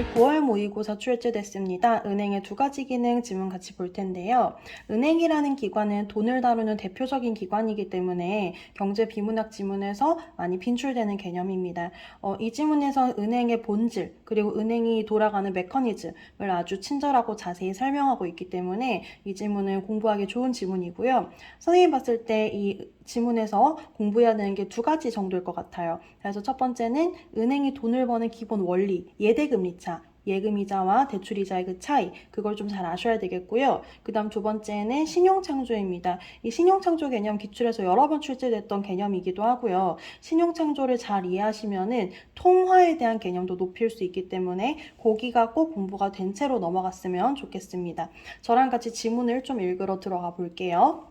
올 9월 모의고사 출제됐습니다. 은행의 두 가지 기능 지문 같이 볼 텐데요. 은행이라는 기관은 돈을 다루는 대표적인 기관이기 때문에 경제 비문학 지문에서 많이 빈출되는 개념입니다. 이 지문에서 은행의 본질 그리고 은행이 돌아가는 메커니즘을 아주 친절하고 자세히 설명하고 있기 때문에 이 지문은 공부하기 좋은 지문이고요. 선생님이 봤을 때 이 지문에서 공부해야 되는 게 두 가지 정도일 것 같아요. 그래서 첫 번째는 은행이 돈을 버는 기본 원리, 예대금리차, 예금이자와 대출이자의 그 차이, 그걸 좀 잘 아셔야 되겠고요. 그 다음 두 번째는 신용창조입니다. 이 신용창조 개념 기출에서 여러 번 출제됐던 개념이기도 하고요. 신용창조를 잘 이해하시면은 통화에 대한 개념도 높일 수 있기 때문에 거기가 꼭 공부가 된 채로 넘어갔으면 좋겠습니다. 저랑 같이 지문을 좀 읽으러 들어가 볼게요.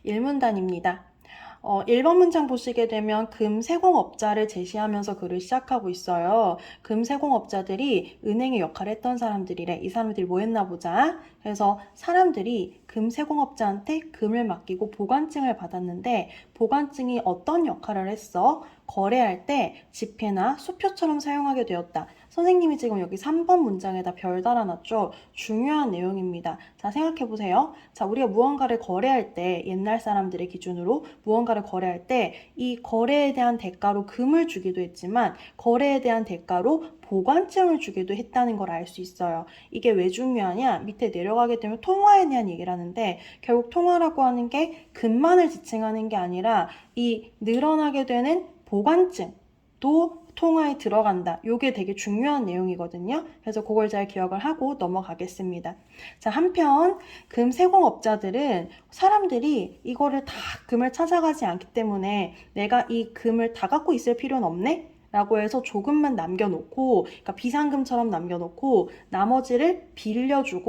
1문단입니다. 1번 문장 보시게 되면 금세공업자를 제시하면서 글을 시작하고 있어요. 금세공업자들이 은행의 역할을 했던 사람들이래. 이 사람들이 뭐 했나 보자. 그래서 사람들이 금세공업자한테 금을 맡기고 보관증을 받았는데 보관증이 어떤 역할을 했어? 거래할 때 지폐나 수표처럼 사용하게 되었다. 선생님이 지금 여기 3번 문장에다 별 달아놨죠? 중요한 내용입니다. 자, 생각해보세요. 자, 우리가 무언가를 거래할 때 옛날 사람들의 기준으로 무언가를 거래할 때 이 거래에 대한 대가로 금을 주기도 했지만 거래에 대한 대가로 보관증을 주기도 했다는 걸 알 수 있어요. 이게 왜 중요하냐? 밑에 내려가게 되면 통화에 대한 얘기를 하는데 결국 통화라고 하는 게 금만을 지칭하는 게 아니라 이 늘어나게 되는 보관증도 통화에 들어간다. 이게 되게 중요한 내용이거든요. 그래서 그걸 잘 기억을 하고 넘어가겠습니다. 자, 한편 금세공업자들은 사람들이 이거를 다 금을 찾아가지 않기 때문에 내가 이 금을 다 갖고 있을 필요는 없네? 라고 해서 조금만 남겨놓고, 그러니까 비상금처럼 남겨놓고 나머지를 빌려준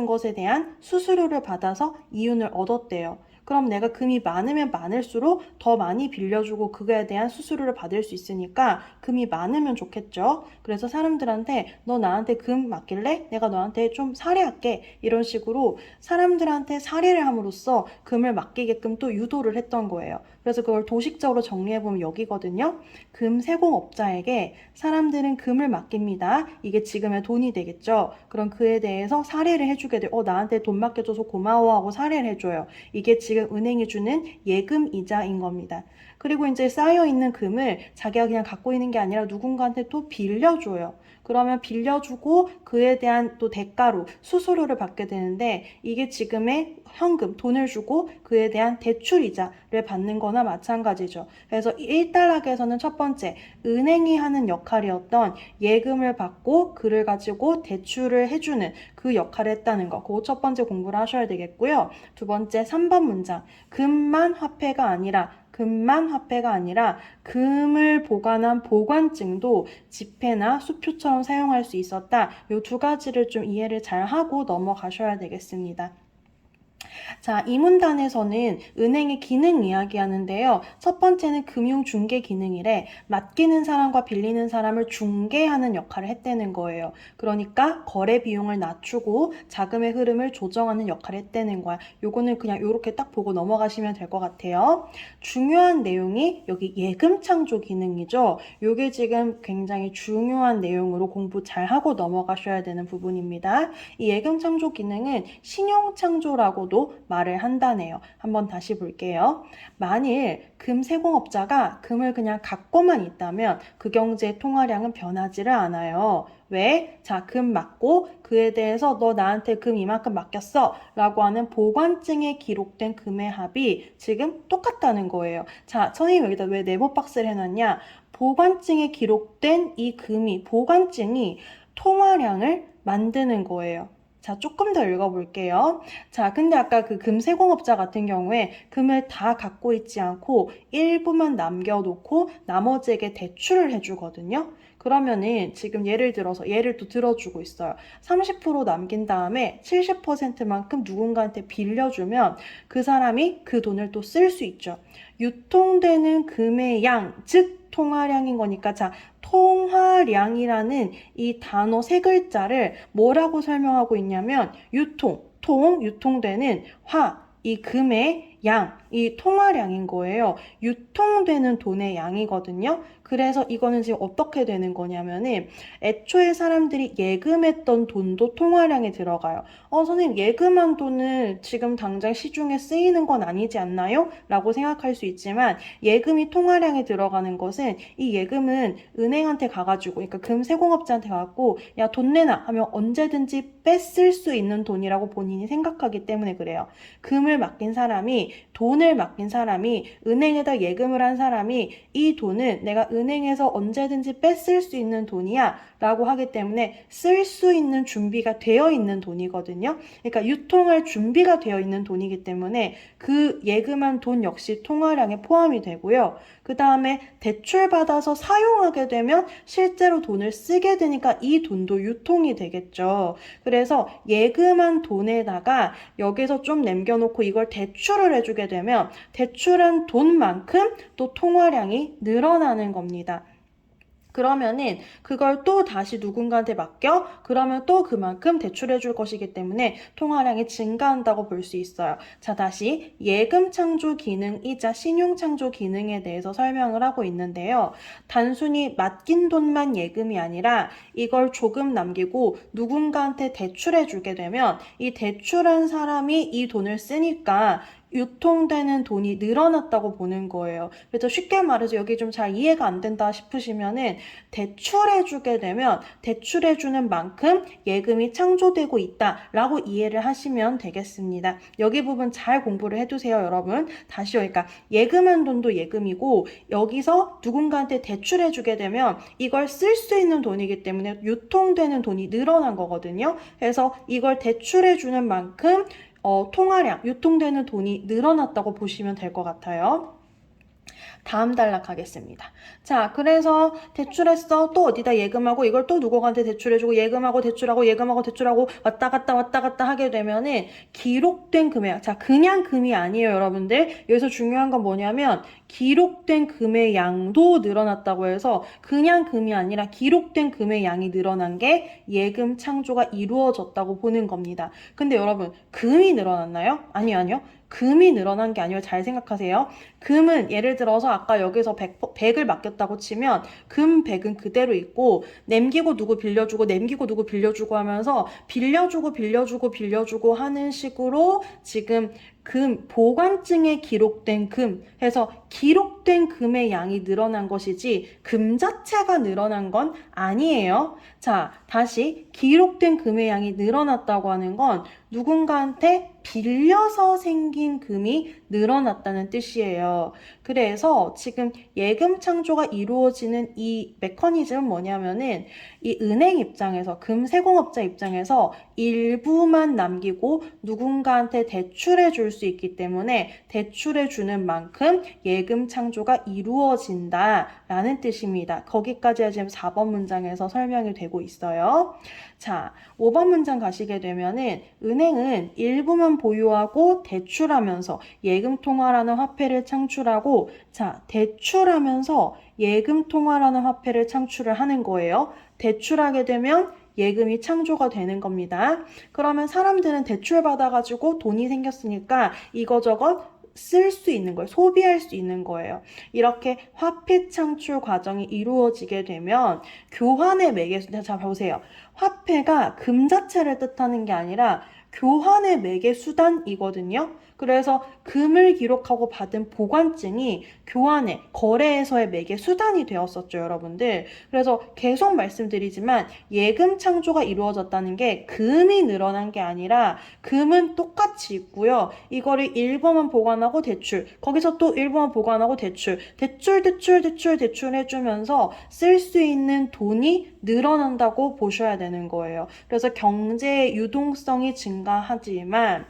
것에 대한 수수료를 받아서 이윤을 얻었대요. 그럼 내가 금이 많으면 많을수록 더 많이 빌려주고 그거에 대한 수수료를 받을 수 있으니까 금이 많으면 좋겠죠. 그래서 사람들한테 너 나한테 금 맡길래? 내가 너한테 좀 살해할게. 이런 식으로 사람들한테 살해를 함으로써 금을 맡기게끔 또 유도를 했던 거예요. 그래서 그걸 도식적으로 정리해보면 여기거든요. 금 세공업자에게 사람들은 금을 맡깁니다. 이게 지금의 돈이 되겠죠. 그럼 그에 대해서 살해를 해주게 돼요. 나한테 돈 맡겨줘서 고마워하고 살해를 해줘요. 이게 지금 은행이 주는 예금 이자인 겁니다. 그리고 이제 쌓여있는 금을 자기가 그냥 갖고 있는 게 아니라 누군가한테 또 빌려줘요. 그러면 빌려주고 그에 대한 또 대가로 수수료를 받게 되는데 이게 지금의 현금, 돈을 주고 그에 대한 대출이자를 받는 거나 마찬가지죠. 그래서 1단락에서는 첫 번째, 은행이 하는 역할이었던 예금을 받고 그를 가지고 대출을 해주는 그 역할을 했다는 거. 그거 첫 번째 공부를 하셔야 되겠고요. 두 번째, 3번 문장. 금만 화폐가 아니라 금을 보관한 보관증도 지폐나 수표처럼 사용할 수 있었다. 이 두 가지를 좀 이해를 잘 하고 넘어가셔야 되겠습니다. 자, 이 문단에서는 은행의 기능 이야기하는데요. 첫 번째는 금융중개 기능이래. 맡기는 사람과 빌리는 사람을 중개하는 역할을 했다는 거예요. 그러니까 거래 비용을 낮추고 자금의 흐름을 조정하는 역할을 했다는 거야. 요거는 그냥 요렇게 딱 보고 넘어가시면 될 것 같아요. 중요한 내용이 여기 예금 창조 기능이죠. 요게 지금 굉장히 중요한 내용으로 공부 잘 하고 넘어가셔야 되는 부분입니다. 이 예금 창조 기능은 신용 창조라고도 말을 한다네요. 한번 다시 볼게요. 만일 금세공업자가 금을 그냥 갖고만 있다면 그 경제의 통화량은 변하지를 않아요. 왜? 자, 금 맡고 그에 대해서 너 나한테 금 이만큼 맡겼어 라고 하는 보관증에 기록된 금의 합이 지금 똑같다는 거예요. 자, 선생님 여기다 왜 네모 박스를 해놨냐? 보관증에 기록된 이 금이, 보관증이 통화량을 만드는 거예요. 자, 조금 더 읽어볼게요. 자, 근데 아까 그 금세공업자 같은 경우에 금을 다 갖고 있지 않고 일부만 남겨놓고 나머지에게 대출을 해주거든요. 그러면은 지금 예를 들어서 예를 또 들어주고 있어요. 30% 남긴 다음에 70%만큼 누군가한테 빌려주면 그 사람이 그 돈을 또 쓸 수 있죠. 유통되는 금의 양, 즉 통화량인 거니까 자, 통화량이라는 이 단어 세 글자를 뭐라고 설명하고 있냐면 유통되는 이 금의 양, 이 통화량인 거예요. 유통되는 돈의 양이거든요. 그래서 이거는 지금 어떻게 되는 거냐면은 애초에 사람들이 예금했던 돈도 통화량에 들어가요. 선생님, 예금한 돈은 지금 당장 시중에 쓰이는 건 아니지 않나요? 라고 생각할 수 있지만 예금이 통화량에 들어가는 것은 이 예금은 은행한테 가가지고, 그러니까 금세공업자한테 가갖고 야, 돈 내놔 하면 언제든지 뺐을 수 있는 돈이라고 본인이 생각하기 때문에 그래요. 돈을 맡긴 사람이, 은행에다 예금을 한 사람이 이 돈은 내가 은행에서 언제든지 뺐을 수 있는 돈이야 라고 하기 때문에 쓸 수 있는 준비가 되어 있는 돈이거든요. 그러니까 유통할 준비가 되어 있는 돈이기 때문에 그 예금한 돈 역시 통화량에 포함이 되고요. 그 다음에 대출받아서 사용하게 되면 실제로 돈을 쓰게 되니까 이 돈도 유통이 되겠죠. 그래서 예금한 돈에다가 여기서 좀 남겨놓고 이걸 대출을 해주게 되면 대출한 돈만큼 또 통화량이 늘어나는 겁니다. 그러면은 그걸 또 다시 누군가한테 맡겨? 그러면 또 그만큼 대출해 줄 것이기 때문에 통화량이 증가한다고 볼 수 있어요. 자, 다시 예금 창조 기능이자 신용 창조 기능에 대해서 설명을 하고 있는데요. 단순히 맡긴 돈만 예금이 아니라 이걸 조금 남기고 누군가한테 대출해 주게 되면 이 대출한 사람이 이 돈을 쓰니까 유통되는 돈이 늘어났다고 보는 거예요. 그래서 쉽게 말해서 여기 좀 잘 이해가 안 된다 싶으시면은 대출해주게 되면 대출해주는 만큼 예금이 창조되고 있다라고 이해를 하시면 되겠습니다. 여기 부분 잘 공부를 해두세요, 여러분. 다시요. 그러니까 예금한 돈도 예금이고 여기서 누군가한테 대출해주게 되면 이걸 쓸 수 있는 돈이기 때문에 유통되는 돈이 늘어난 거거든요. 그래서 이걸 대출해주는 만큼 통화량, 유통되는 돈이 늘어났다고 보시면 될 것 같아요. 다음 단락 하겠습니다. 자, 그래서 대출했어. 또 어디다 예금하고 이걸 또 누구한테 대출해주고 예금하고 대출하고 예금하고 대출하고 왔다 갔다 하게 되면은 기록된 금액. 자, 그냥 금이 아니에요, 여러분들. 여기서 중요한 건 뭐냐면 기록된 금의 양도 늘어났다고 해서 그냥 금이 아니라 기록된 금의 양이 늘어난 게 예금 창조가 이루어졌다고 보는 겁니다. 근데 여러분, 금이 늘어났나요? 아니요. 금이 늘어난 게 아니라 잘 생각하세요. 금은 예를 들어서 아까 여기서 100을 맡겼다고 치면 금 100은 그대로 있고 남기고 누구 빌려주고 남기고 누구 빌려주고 하면서 빌려주고 하는 식으로 지금 보관증에 기록된 금 해서 기록된 금의 양이 늘어난 것이지 금 자체가 늘어난 건 아니에요. 자, 다시 기록된 금의 양이 늘어났다고 하는 건 누군가한테 빌려서 생긴 금이 늘어났다는 뜻이에요. 그래서 지금 예금 창조가 이루어지는 이 메커니즘은 뭐냐면은 이 은행 입장에서 금세공업자 입장에서 일부만 남기고 누군가한테 대출해 줄 수 있기 때문에 대출해 주는 만큼 예금 창조가 이루어진다라는 뜻입니다. 거기까지가 지금 4번 문장에서 설명이 되고 있어요. 자, 5번 문장 가시게 되면은 은행은 일부만 보유하고 대출하면서 예금 통화라는 화폐를 창출하고 자, 대출하면서 예금 통화라는 화폐를 창출을 하는 거예요. 대출하게 되면 예금이 창조가 되는 겁니다. 그러면 사람들은 대출 받아가지고 돈이 생겼으니까 이거저것 쓸 수 있는 거예요. 소비할 수 있는 거예요. 이렇게 화폐 창출 과정이 이루어지게 되면 교환의 매개수, 자 보세요. 화폐가 금 자체를 뜻하는 게 아니라 교환의 매개 수단이거든요. 그래서 금을 기록하고 받은 보관증이 교환의 거래에서의 매개 수단이 되었었죠, 여러분들. 그래서 계속 말씀드리지만 예금 창조가 이루어졌다는 게 금이 늘어난 게 아니라 금은 똑같이 있고요. 이거를 일부만 보관하고 대출, 거기서 또 일부만 보관하고 대출 해주면서 쓸 수 있는 돈이 늘어난다고 보셔야 되는 거예요. 그래서 경제의 유동성이 증가하지만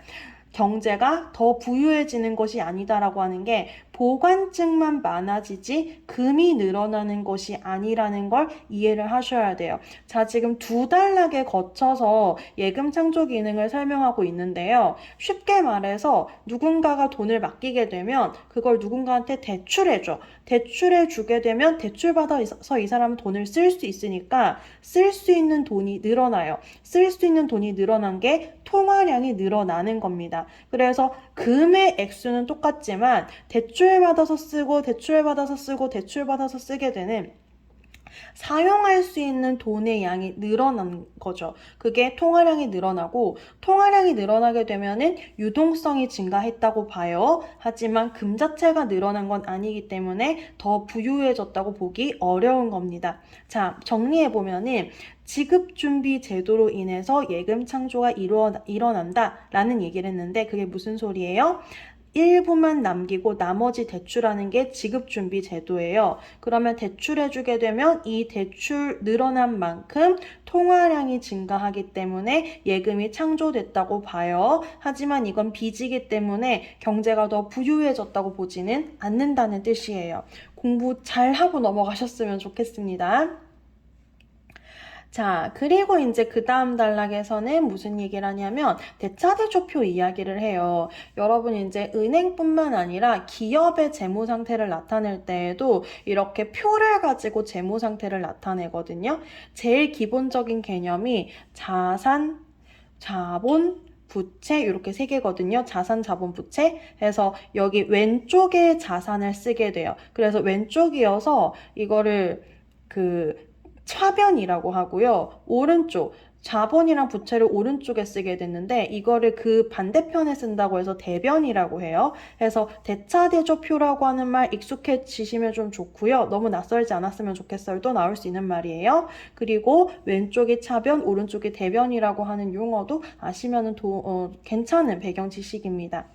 경제가 더 부유해지는 것이 아니다라고 하는 게 보관증만 많아지지 금이 늘어나는 것이 아니라는 걸 이해를 하셔야 돼요. 자, 지금 두 단락에 거쳐서 예금 창조 기능을 설명하고 있는데요. 쉽게 말해서 누군가가 돈을 맡기게 되면 그걸 누군가한테 대출해줘. 대출해주게 되면 대출받아서 이 사람은 돈을 쓸 수 있으니까 쓸 수 있는 돈이 늘어나요. 쓸 수 있는 돈이 늘어난 게 통화량이 늘어나는 겁니다. 그래서 금의 액수는 똑같지만 대출받아서 쓰고 대출받아서 쓰고 대출받아서 쓰게 되는 사용할 수 있는 돈의 양이 늘어난 거죠. 그게 통화량이 늘어나고 통화량이 늘어나게 되면은 유동성이 증가했다고 봐요. 하지만 금 자체가 늘어난 건 아니기 때문에 더 부유해졌다고 보기 어려운 겁니다. 자, 정리해 보면은 지급준비 제도로 인해서 예금 창조가 일어난다라는 얘기를 했는데 그게 무슨 소리예요? 일부만 남기고 나머지 대출하는 게 지급준비 제도예요. 그러면 대출해주게 되면 이 대출 늘어난 만큼 통화량이 증가하기 때문에 예금이 창조됐다고 봐요. 하지만 이건 빚이기 때문에 경제가 더 부유해졌다고 보지는 않는다는 뜻이에요. 공부 잘 하고 넘어가셨으면 좋겠습니다. 자, 그리고 이제 그 다음 단락에서는 무슨 얘기를 하냐면 대차대조표 이야기를 해요. 여러분 이제 은행뿐만 아니라 기업의 재무 상태를 나타낼 때에도 이렇게 표를 가지고 재무 상태를 나타내거든요. 제일 기본적인 개념이 자산, 자본, 부채 이렇게 세 개거든요. 자산, 자본, 부채 해서 여기 왼쪽에 자산을 쓰게 돼요. 그래서 왼쪽이어서 이거를 차변이라고 하고요. 오른쪽 자본이랑 부채를 오른쪽에 쓰게 됐는데 이거를 그 반대편에 쓴다고 해서 대변이라고 해요. 그래서 대차대조표라고 하는 말 익숙해지시면 좀 좋고요. 너무 낯설지 않았으면 좋겠어요. 또 나올 수 있는 말이에요. 그리고 왼쪽이 차변, 오른쪽이 대변이라고 하는 용어도 아시면 괜찮은 배경 지식입니다.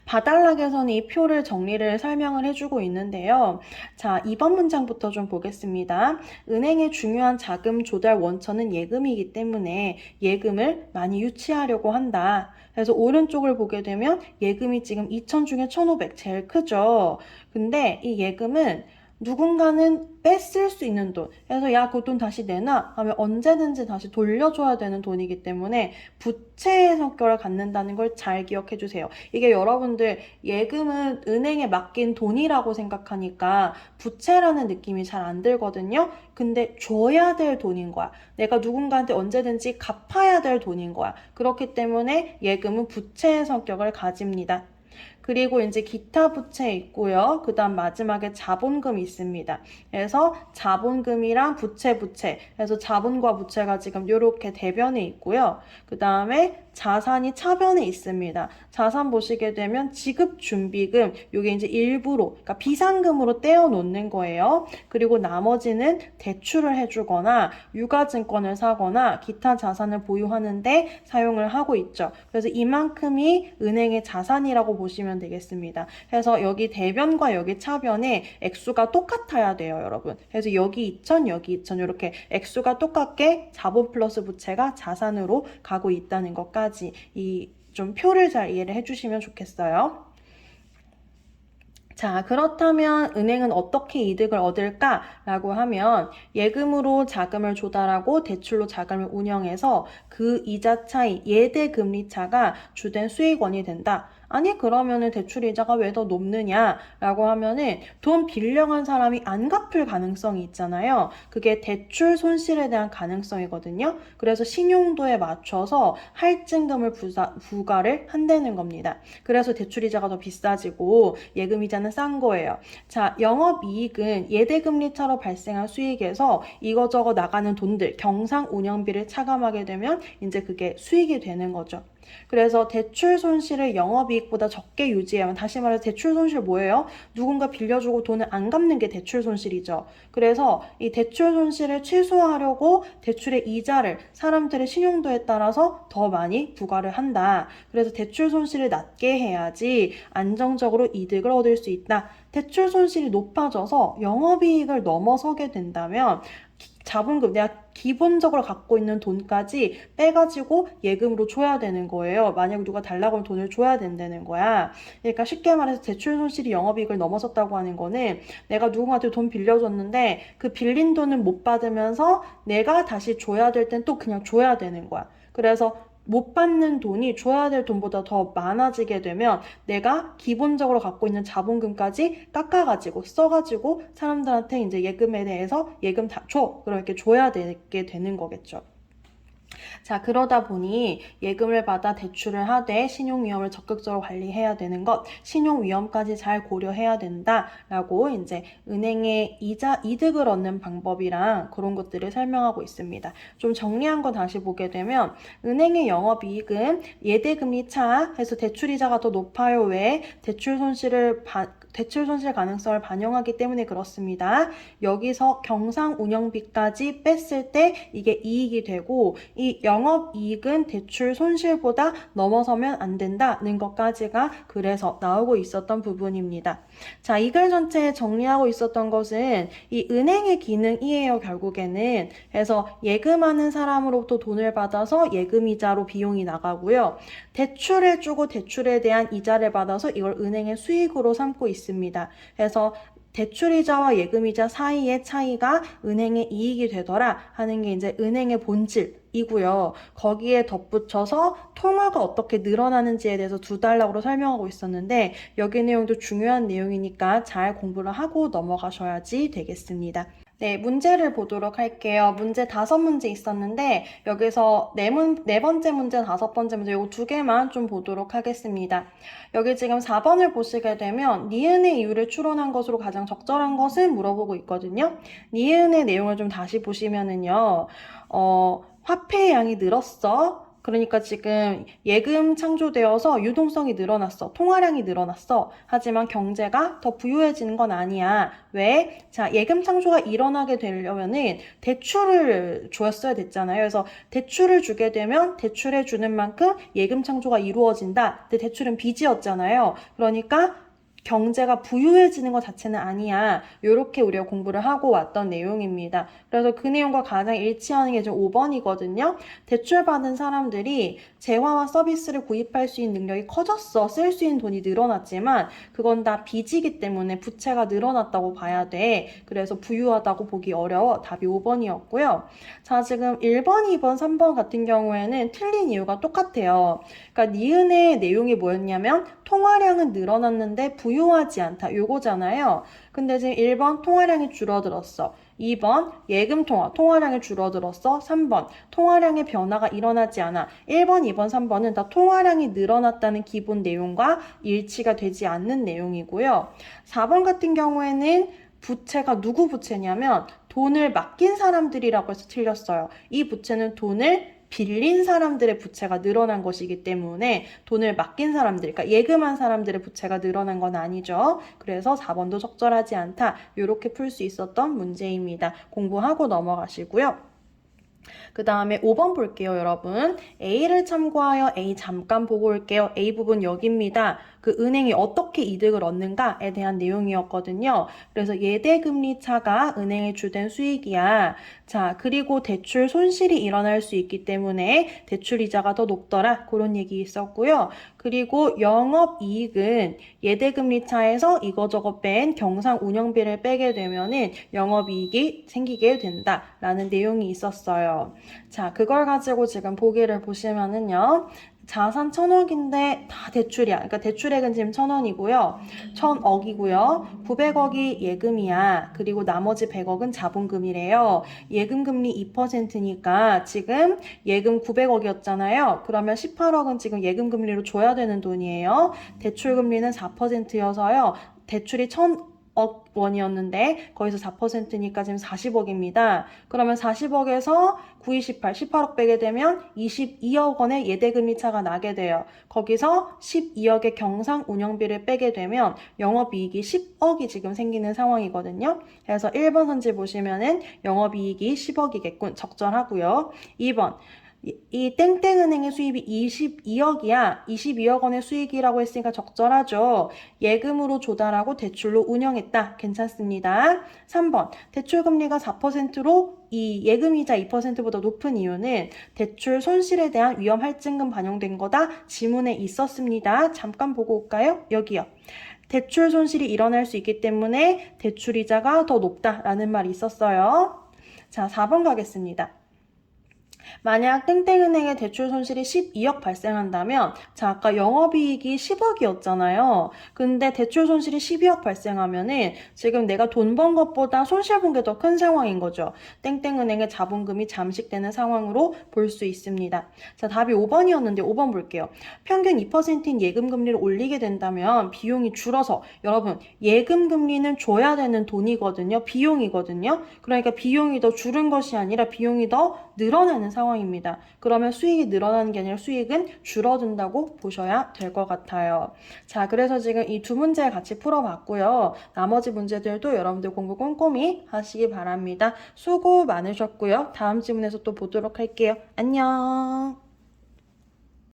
바달락에서는 이 표를 정리를 설명을 해주고 있는데요. 자, 2번 문장부터 좀 보겠습니다. 은행의 중요한 자금 조달 원천은 예금이기 때문에 예금을 많이 유치하려고 한다. 그래서 오른쪽을 보게 되면 예금이 지금 2,000 중에 1,500 제일 크죠. 근데 이 예금은 누군가는 뺏을 수 있는 돈. 그래서 야, 그 돈 다시 내놔 하면 언제든지 다시 돌려줘야 되는 돈이기 때문에 부채의 성격을 갖는다는 걸 잘 기억해 주세요. 이게 여러분들 예금은 은행에 맡긴 돈이라고 생각하니까 부채라는 느낌이 잘 안 들거든요. 근데 줘야 될 돈인 거야. 내가 누군가한테 언제든지 갚아야 될 돈인 거야. 그렇기 때문에 예금은 부채의 성격을 가집니다. 그리고 이제 기타 부채 있고요. 그 다음 마지막에 자본금 있습니다. 그래서 자본금이랑 부채. 그래서 자본과 부채가 지금 이렇게 대변에 있고요. 그 다음에 자산이 차변에 있습니다. 자산 보시게 되면 지급준비금, 이게 이제 일부로, 그러니까 비상금으로 떼어놓는 거예요. 그리고 나머지는 대출을 해주거나 유가증권을 사거나 기타 자산을 보유하는데 사용을 하고 있죠. 그래서 이만큼이 은행의 자산이라고 보시면 되겠습니다. 그래서 여기 대변과 여기 차변에 액수가 똑같아야 돼요, 여러분. 그래서 여기 2,000, 여기 2,000 이렇게 액수가 똑같게 자본 플러스 부채가 자산으로 가고 있다는 것까지 이 좀 표를 잘 이해를 해주시면 좋겠어요. 자, 그렇다면 은행은 어떻게 이득을 얻을까라고 하면 예금으로 자금을 조달하고 대출로 자금을 운영해서 그 이자 차이, 예대 금리 차가 주된 수익원이 된다. 아니 그러면은 대출 이자가 왜 더 높느냐라고 하면은 돈 빌려간 사람이 안 갚을 가능성이 있잖아요. 그게 대출 손실에 대한 가능성이거든요. 그래서 신용도에 맞춰서 할증금을 부과를 한다는 겁니다. 그래서 대출 이자가 더 비싸지고 예금 이자는 싼 거예요. 자, 영업이익은 예대금리 차로 발생한 수익에서 이거저거 나가는 돈들, 경상 운영비를 차감하게 되면 이제 그게 수익이 되는 거죠. 그래서 대출 손실을 영업이익보다 적게 유지하면, 다시 말해서 대출 손실 뭐예요? 누군가 빌려주고 돈을 안 갚는 게 대출 손실이죠. 그래서 이 대출 손실을 최소화하려고 대출의 이자를 사람들의 신용도에 따라서 더 많이 부과를 한다. 그래서 대출 손실을 낮게 해야지 안정적으로 이득을 얻을 수 있다. 대출 손실이 높아져서 영업이익을 넘어서게 된다면 자본금, 내가 기본적으로 갖고 있는 돈까지 빼가지고 예금으로 줘야 되는 거예요. 만약 누가 달라고 하면 돈을 줘야 된다는 거야. 그러니까 쉽게 말해서 대출 손실이 영업이익을 넘어섰다고 하는 거는 내가 누군가한테 돈 빌려줬는데 그 빌린 돈을 못 받으면서 내가 다시 줘야 될 땐 또 그냥 줘야 되는 거야. 그래서 못 받는 돈이 줘야 될 돈보다 더 많아지게 되면 내가 기본적으로 갖고 있는 자본금까지 깎아가지고 써가지고 사람들한테 이제 예금에 대해서 예금 다 줘. 그렇게 줘야 되게 되는 거겠죠. 자, 그러다 보니 예금을 받아 대출을 하되 신용위험을 적극적으로 관리해야 되는 것, 신용위험까지 잘 고려해야 된다라고 이제 은행의 이득을 얻는 방법이랑 그런 것들을 설명하고 있습니다. 좀 정리한 거 다시 보게 되면 은행의 영업이익은 예대금리 차 해서 대출이자가 더 높아요. 왜? 대출 손실 가능성을 반영하기 때문에 그렇습니다. 여기서 경상 운영비까지 뺐을 때 이게 이익이 되고 이 영업이익은 대출 손실보다 넘어서면 안 된다는 것까지가 그래서 나오고 있었던 부분입니다. 자, 이 글 전체에 정리하고 있었던 것은 이 은행의 기능이에요, 결국에는. 그래서 예금하는 사람으로부터 돈을 받아서 예금이자로 비용이 나가고요. 대출해주고 대출에 대한 이자를 받아서 이걸 은행의 수익으로 삼고 있습니다. 그래서 대출이자와 예금이자 사이의 차이가 은행의 이익이 되더라 하는 게 이제 은행의 본질이고요. 거기에 덧붙여서 통화가 어떻게 늘어나는지에 대해서 두 단락으로 설명하고 있었는데 여기 내용도 중요한 내용이니까 잘 공부를 하고 넘어가셔야지 되겠습니다. 네, 문제를 보도록 할게요. 문제 5문제 있었는데 여기서 네 번째 문제, 5번째 문제 이거 두 개만 좀 보도록 하겠습니다. 여기 지금 4번을 보시게 되면 니은의 이유를 추론한 것으로 가장 적절한 것은 물어보고 있거든요. 니은의 내용을 좀 다시 보시면은요. 화폐의 양이 늘었어. 그러니까 지금 예금 창조되어서 유동성이 늘어났어. 통화량이 늘어났어. 하지만 경제가 더 부유해지는 건 아니야. 왜? 자, 예금 창조가 일어나게 되려면은 대출을 줬어야 됐잖아요. 그래서 대출을 주게 되면 대출해 주는 만큼 예금 창조가 이루어진다. 근데 대출은 빚이었잖아요. 그러니까 경제가 부유해지는 것 자체는 아니야. 이렇게 우리가 공부를 하고 왔던 내용입니다. 그래서 그 내용과 가장 일치하는 게 지금 5번이거든요. 대출받은 사람들이 재화와 서비스를 구입할 수 있는 능력이 커졌어. 쓸 수 있는 돈이 늘어났지만 그건 다 빚이기 때문에 부채가 늘어났다고 봐야 돼. 그래서 부유하다고 보기 어려워. 답이 5번이었고요. 자, 지금 1번, 2번, 3번 같은 경우에는 틀린 이유가 똑같아요. 그러니까 니은의 내용이 뭐였냐면 통화량은 늘어났는데 부유하지 않다. 요거잖아요. 근데 지금 1번 통화량이 줄어들었어. 2번 예금 통화량이 줄어들었어. 3번 통화량의 변화가 일어나지 않아. 1번, 2번, 3번은 다 통화량이 늘어났다는 기본 내용과 일치가 되지 않는 내용이고요. 4번 같은 경우에는 부채가 누구 부채냐면 돈을 맡긴 사람들이라고 해서 틀렸어요. 이 부채는 돈을 빌린 사람들의 부채가 늘어난 것이기 때문에 돈을 맡긴 사람들, 그러니까 예금한 사람들의 부채가 늘어난 건 아니죠. 그래서 4번도 적절하지 않다. 이렇게 풀 수 있었던 문제입니다. 공부하고 넘어가시고요. 그 다음에 5번 볼게요, 여러분. A를 참고하여 A 잠깐 보고 올게요. A 부분 여기입니다. 그 은행이 어떻게 이득을 얻는가에 대한 내용이었거든요. 그래서 예대금리 차가 은행의 주된 수익이야. 자, 그리고 대출 손실이 일어날 수 있기 때문에 대출 이자가 더 높더라. 그런 얘기 있었고요. 그리고 영업이익은 예대금리 차에서 이거저거 뺀 경상 운영비를 빼게 되면은 영업이익이 생기게 된다라는 내용이 있었어요. 자, 그걸 가지고 지금 보기를 보시면은요. 자산 1,000억인데 다 대출이야. 그러니까 대출액은 지금 1,000원이고요. 1,000억이고요. 900억이 예금이야. 그리고 나머지 100억은 자본금이래요. 예금 금리 2%니까 지금 예금 900억이었잖아요. 그러면 18억은 지금 예금 금리로 줘야 되는 돈이에요. 대출 금리는 4%여서요. 대출이 1,000억 원이었는데 거기서 4%니까 지금 40억입니다. 그러면 40억에서 9, 28, 18억 빼게 되면 22억 원의 예대금리 차가 나게 돼요. 거기서 12억의 경상 운영비를 빼게 되면 영업이익이 10억이 지금 생기는 상황이거든요. 그래서 1번 선지 보시면은 영업이익이 10억이겠군. 적절하고요. 2번 이 땡땡은행의 수입이 22억이야. 22억 원의 수익이라고 했으니까 적절하죠. 예금으로 조달하고 대출로 운영했다. 괜찮습니다. 3번 대출금리가 4%로 이 예금이자 2%보다 높은 이유는 대출 손실에 대한 위험 할증금 반영된 거다. 지문에 있었습니다. 잠깐 보고 올까요? 여기요. 대출 손실이 일어날 수 있기 때문에 대출이자가 더 높다라는 말이 있었어요. 자, 4번 가겠습니다. 만약 땡땡은행의 대출 손실이 12억 발생한다면, 자, 아까 영업이익이 10억이었잖아요. 근데 대출 손실이 12억 발생하면은 지금 내가 돈 번 것보다 손실 본 게 더 큰 상황인 거죠. 땡땡은행의 자본금이 잠식되는 상황으로 볼 수 있습니다. 자, 답이 5번이었는데 5번 볼게요. 평균 2%인 예금 금리를 올리게 된다면 비용이 줄어서, 여러분, 예금 금리는 줘야 되는 돈이거든요. 비용이거든요. 그러니까 비용이 더 줄은 것이 아니라 비용이 더 늘어나는 상황입니다. 그러면 수익이 늘어나는 게 아니라 수익은 줄어든다고 보셔야 될 것 같아요. 자, 그래서 지금 이 두 문제 같이 풀어봤고요. 나머지 문제들도 여러분들 공부 꼼꼼히 하시기 바랍니다. 수고 많으셨고요. 다음 지문에서 또 보도록 할게요. 안녕.